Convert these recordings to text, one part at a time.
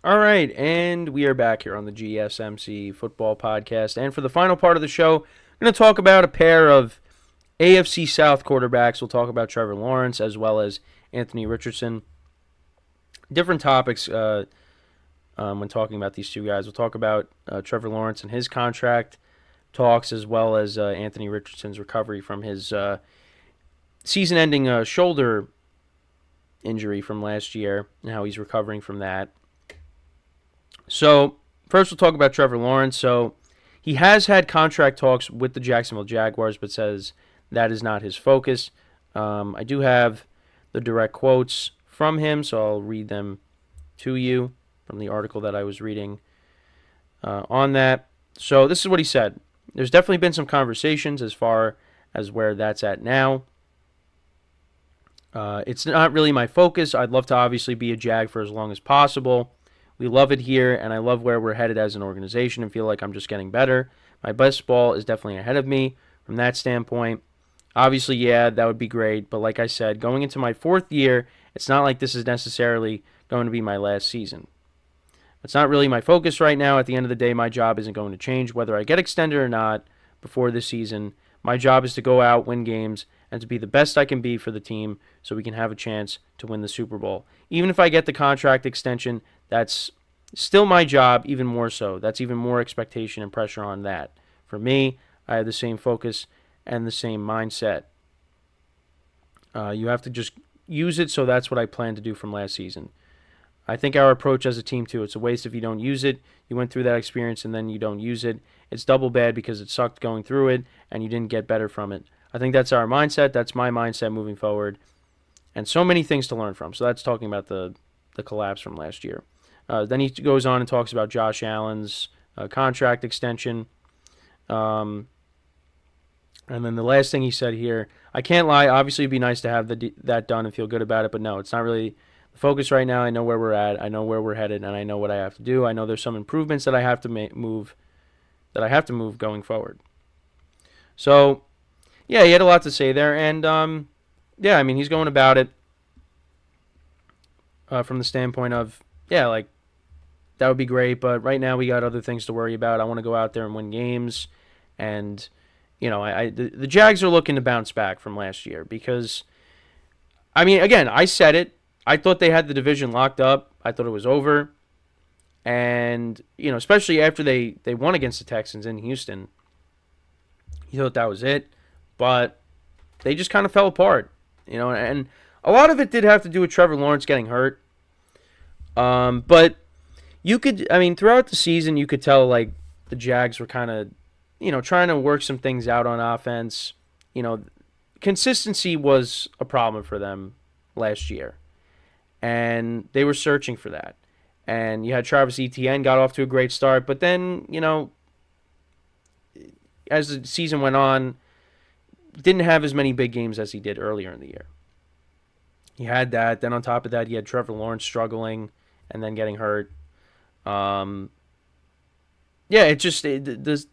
All right, and we are back here on the GSMC Football Podcast. And for the final part of the show, I'm going to talk about a pair of AFC South quarterbacks. We'll talk about Trevor Lawrence as well as Anthony Richardson. Different topics when talking about these two guys. We'll talk about Trevor Lawrence and his contract talks, as well as Anthony Richardson's recovery from his season ending shoulder injury from last year and how he's recovering from that. So, first we'll talk about Trevor Lawrence. So, he has had contract talks with the Jacksonville Jaguars, but says that is not his focus. I do have the direct quotes from him, so I'll read them to you from the article that I was reading on that. So, this is what he said. There's definitely been some conversations as far as where that's at now. It's not really my focus. I'd love to obviously be a Jag for as long as possible. We love it here, and I love where we're headed as an organization and feel like I'm just getting better. My best ball is definitely ahead of me from that standpoint. Obviously, yeah, that would be great, but like I said, going into my fourth year, it's not like this is necessarily going to be my last season. It's not really my focus right now. At the end of the day, my job isn't going to change whether I get extended or not before this season. My job is to go out, win games, and to be the best I can be for the team so we can have a chance to win the Super Bowl. Even if I get the contract extension, that's still my job, even more so. That's even more expectation and pressure on that. For me, I have the same focus and the same mindset. You have to just use it, so that's what I plan to do from last season. I think our approach as a team, too, it's a waste if you don't use it. You went through that experience and then you don't use it. It's double bad because it sucked going through it and you didn't get better from it. I think that's our mindset. That's my mindset moving forward. And so many things to learn from. So that's talking about the collapse from last year. Then he goes on and talks about Josh Allen's contract extension. And then the last thing he said here, I can't lie. Obviously, it'd be nice to have that done and feel good about it. But no, it's not really the focus right now. I know where we're at. I know where we're headed. And I know what I have to do. I know there's some improvements that I have to move going forward. So, yeah, he had a lot to say there. And, yeah, I mean, he's going about it from the standpoint of, yeah, like, that would be great, but right now we got other things to worry about. I want to go out there and win games, and the Jags are looking to bounce back from last year because, I mean, again, I said it. I thought they had the division locked up. I thought it was over, and especially after they won against the Texans in Houston, you thought that was it, but they just kind of fell apart, and a lot of it did have to do with Trevor Lawrence getting hurt, but. Throughout the season, you could tell, like, the Jags were kind of, trying to work some things out on offense. Consistency was a problem for them last year, and they were searching for that. And you had Travis Etienne got off to a great start, but then, as the season went on, didn't have as many big games as he did earlier in the year. He had that. Then on top of that, you had Trevor Lawrence struggling and then getting hurt. The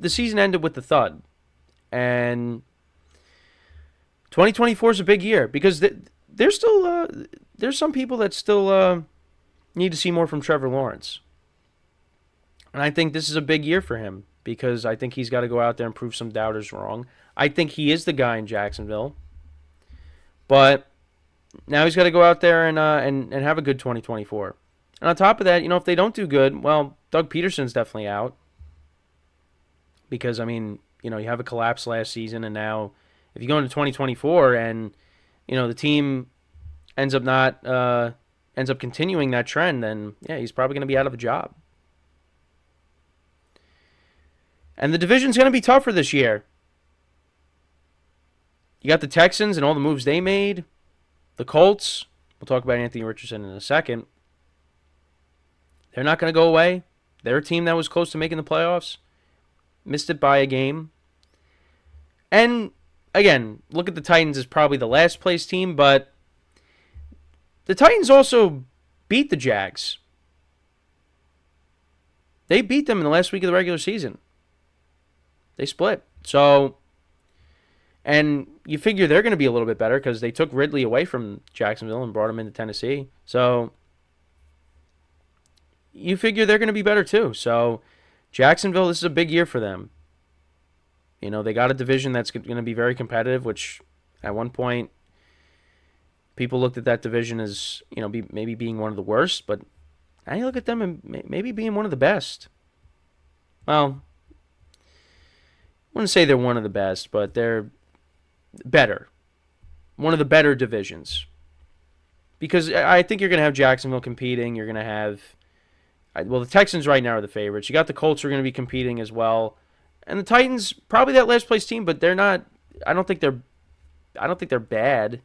season ended with the thud, and 2024 is a big year because there's some people that still need to see more from Trevor Lawrence, and I think this is a big year for him because I think he's got to go out there and prove some doubters wrong. I think he is the guy in Jacksonville, but now he's got to go out there and have a good 2024. And on top of that, if they don't do good, well, Doug Peterson's definitely out. Because, you have a collapse last season, and now if you go into 2024 and, the team ends up continuing that trend, then, yeah, he's probably going to be out of a job. And the division's going to be tougher this year. You got the Texans and all the moves they made. The Colts, we'll talk about Anthony Richardson in a second. They're not going to go away. They're a team that was close to making the playoffs. Missed it by a game. And, again, look at the Titans as probably the last place team, but the Titans also beat the Jags. They beat them in the last week of the regular season. They split. So, and you figure they're going to be a little bit better because they took Ridley away from Jacksonville and brought him into Tennessee. So, you figure they're going to be better too. So Jacksonville, this is a big year for them. They got a division that's going to be very competitive, which at one point people looked at that division as, maybe being one of the worst, but now you look at them and maybe being one of the best. Well, I wouldn't say they're one of the best, but they're better. One of the better divisions. Because I think you're going to have Jacksonville competing. You're going to have, the Texans right now are the favorites. You got the Colts who are going to be competing as well. And the Titans, probably that last place team, but they're not, I don't think they're bad,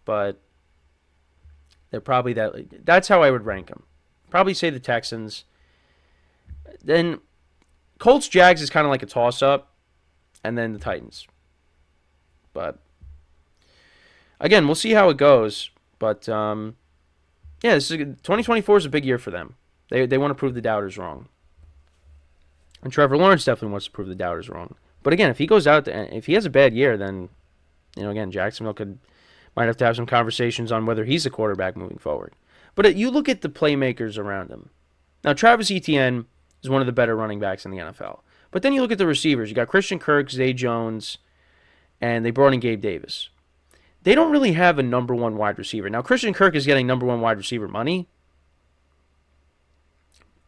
but they're probably that's how I would rank them. Probably say the Texans. Then Colts, Jags is kind of like a toss-up, and then the Titans. But again, we'll see how it goes. But yeah, 2024 is a big year for them. They want to prove the doubters wrong. And Trevor Lawrence definitely wants to prove the doubters wrong. But again, if he goes out, if he has a bad year, then, again, Jacksonville might have to have some conversations on whether he's a quarterback moving forward. But you look at the playmakers around him. Now, Travis Etienne is one of the better running backs in the NFL. But then you look at the receivers. You got Christian Kirk, Zay Jones, and they brought in Gabe Davis. They don't really have a number one wide receiver. Now, Christian Kirk is getting number one wide receiver money.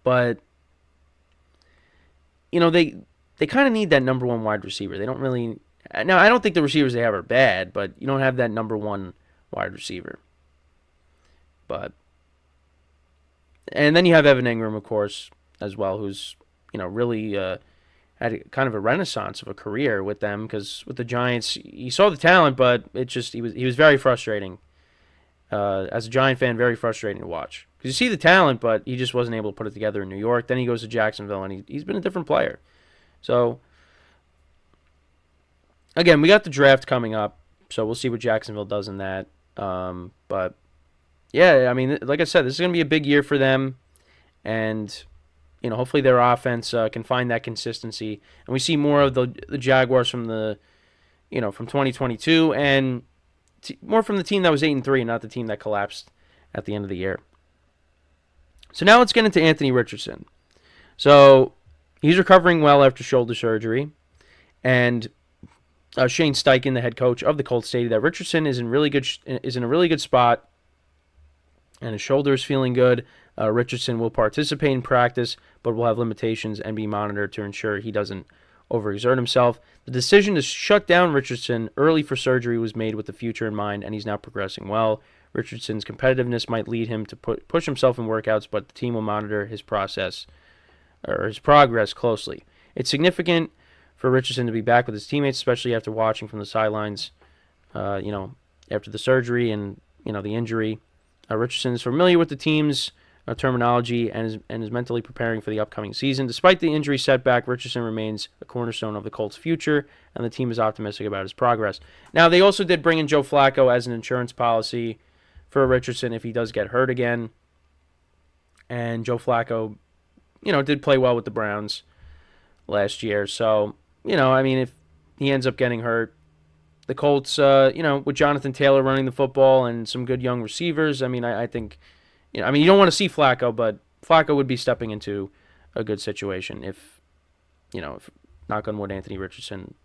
But they kind of need that number one wide receiver. They don't really. Now, I don't think the receivers they have are bad, but you don't have that number one wide receiver. And then you have Evan Ingram, of course, as well, who's really had kind of a renaissance of a career with them, because with the Giants, he saw the talent, but he was very frustrating. As a Giant fan, very frustrating to watch. Because you see the talent, but he just wasn't able to put it together in New York. Then he goes to Jacksonville, and he's been a different player. So, again, we got the draft coming up, so we'll see what Jacksonville does in that. But, yeah, I mean, like I said, this is going to be a big year for them. And, hopefully their offense can find that consistency. And we see more of the Jaguars from from 2022, and more from the team that was 8-3, not the team that collapsed at the end of the year. So now let's get into Anthony Richardson. So he's recovering well after shoulder surgery, and Shane Steichen, the head coach of the Colts, stated that Richardson is in a really good spot, and his shoulder is feeling good. Richardson will participate in practice, but will have limitations and be monitored to ensure he doesn't overexert himself. The decision to shut down Richardson early for surgery was made with the future in mind, and he's now progressing well. Richardson's competitiveness might lead him to push himself in workouts, but the team will monitor his progress closely. It's significant for Richardson to be back with his teammates, especially after watching from the sidelines, after the surgery and the injury. Richardson is familiar with the team's terminology and is mentally preparing for the upcoming season. Despite the injury setback, Richardson remains a cornerstone of the Colts' future, and the team is optimistic about his progress. Now, they also did bring in Joe Flacco as an insurance policy for Richardson if he does get hurt again. And Joe Flacco, did play well with the Browns last year. So, if he ends up getting hurt, the Colts, with Jonathan Taylor running the football and some good young receivers, I think, you don't want to see Flacco, but Flacco would be stepping into a good situation if knock on wood, Anthony Richardson,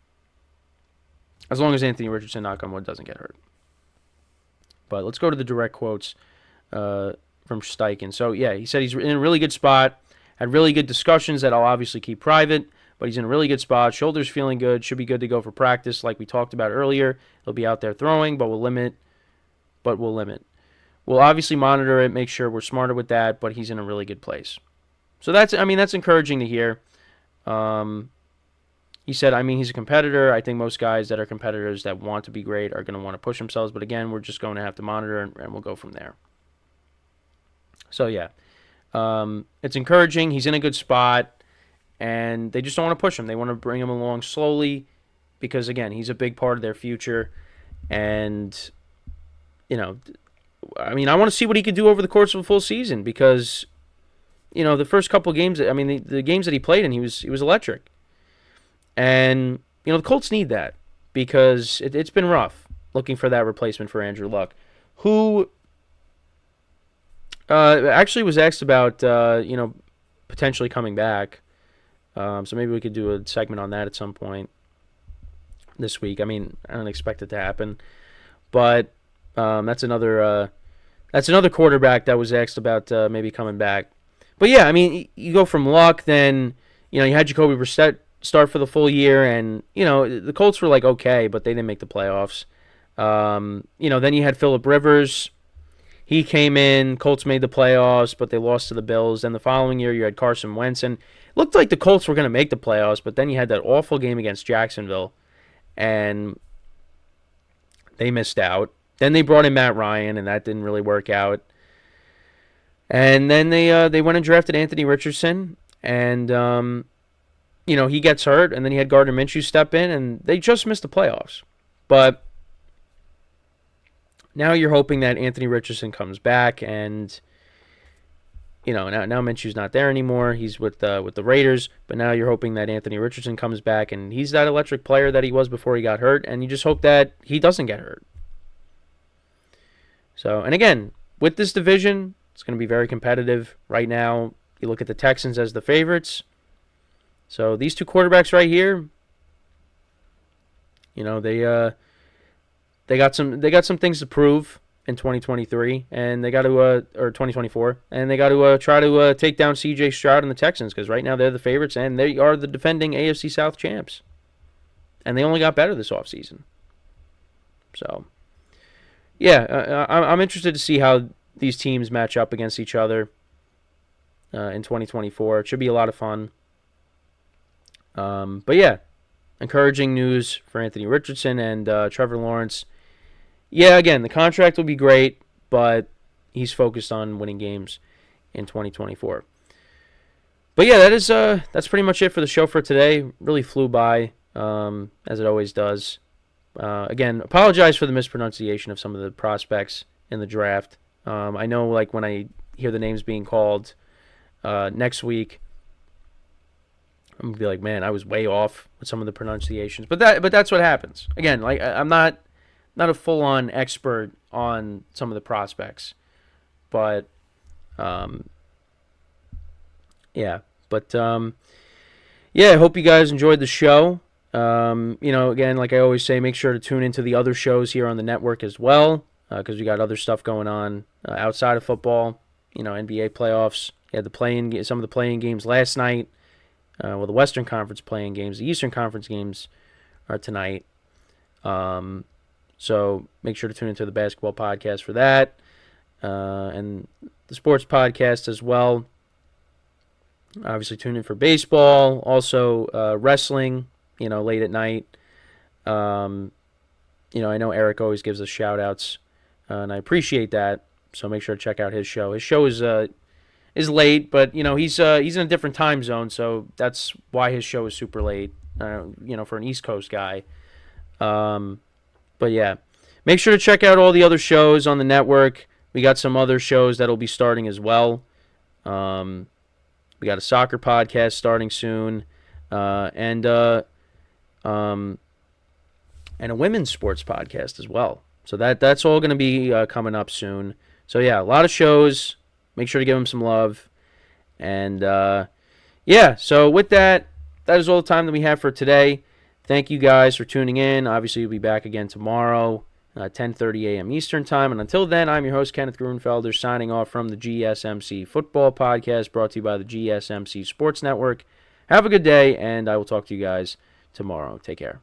as long as Anthony Richardson, knock on wood, doesn't get hurt. But let's go to the direct quotes from Steichen. So, yeah, he said he's in a really good spot, had really good discussions that I'll obviously keep private, but he's in a really good spot. Shoulder's feeling good, should be good to go for practice like we talked about earlier. He'll be out there throwing, but we'll limit. We'll obviously monitor it, make sure we're smarter with that, but he's in a really good place. So that's encouraging to hear. He said, he's a competitor. I think most guys that are competitors that want to be great are going to want to push themselves. But again, we're just going to have to monitor, and we'll go from there. So, yeah. It's encouraging. He's in a good spot, and they just don't want to push him. They want to bring him along slowly because, again, he's a big part of their future. And, I want to see what he could do over the course of a full season because, the first couple of games, the games that he played in, he was electric. And, the Colts need that because it's been rough looking for that replacement for Andrew Luck, who, Actually was asked about, potentially coming back. So maybe we could do a segment on that at some point this week. I mean, I don't expect it to happen, but that's another quarterback that was asked about maybe coming back. But yeah, I mean, you go from Luck, then you had Jacoby Brissett start for the full year, and the Colts were like okay, but they didn't make the playoffs. Then you had Phillip Rivers. He came in, Colts made the playoffs, but they lost to the Bills. Then the following year, you had Carson Wentz, and it looked like the Colts were going to make the playoffs, but then you had that awful game against Jacksonville, and they missed out. Then they brought in Matt Ryan, and that didn't really work out. And then they went and drafted Anthony Richardson, and he gets hurt, and then he had Gardner Minshew step in, and they just missed the playoffs. But now you're hoping that Anthony Richardson comes back, and now Minshew's not there anymore. He's with the Raiders, but now you're hoping that Anthony Richardson comes back, and he's that electric player that he was before he got hurt, and you just hope that he doesn't get hurt. So, and again, with this division, it's going to be very competitive. Right now, you look at the Texans as the favorites. So these two quarterbacks right here, they got some things to prove in 2023, and they got to or 2024, and they got to try to take down C.J. Stroud and the Texans, because right now they're the favorites, and they are the defending AFC South champs, and they only got better this offseason. So, yeah, I'm interested to see how these teams match up against each other in 2024. It should be a lot of fun. But yeah, encouraging news for Anthony Richardson and Trevor Lawrence. Yeah, again, the contract will be great, but he's focused on winning games in 2024. But yeah, that's pretty much it for the show for today. Really flew by, as it always does. Again, apologize for the mispronunciation of some of the prospects in the draft. I know, like, when I hear the names being called next week, I'm gonna be like, man, I was way off with some of the pronunciations. But that's what happens. Again, like, I'm not a full-on expert on some of the prospects, but yeah. But yeah, I hope you guys enjoyed the show. Again, like I always say, make sure to tune into the other shows here on the network as well, because we got other stuff going on outside of football. NBA playoffs. You had some of the playing games last night. The Western Conference playing games. The Eastern Conference games are tonight. So make sure to tune into the basketball podcast for that, and the sports podcast as well. Obviously, tune in for baseball. Also, wrestling. Late at night. I know Eric always gives us shout outs, and I appreciate that. So make sure to check out his show. His show is late, but he's in a different time zone, so that's why his show is super late. For an East Coast guy. But yeah, make sure to check out all the other shows on the network. We got some other shows that'll be starting as well. We got a soccer podcast starting soon, and a women's sports podcast as well. So that's all going to be coming up soon. So yeah, a lot of shows. Make sure to give them some love. And yeah, so with that is all the time that we have for today. Thank you guys for tuning in. Obviously, we'll be back again tomorrow, 10:30 a.m. Eastern Time. And until then, I'm your host, Kenneth Grunfelder, signing off from the GSMC Football Podcast, brought to you by the GSMC Sports Network. Have a good day, and I will talk to you guys tomorrow. Take care.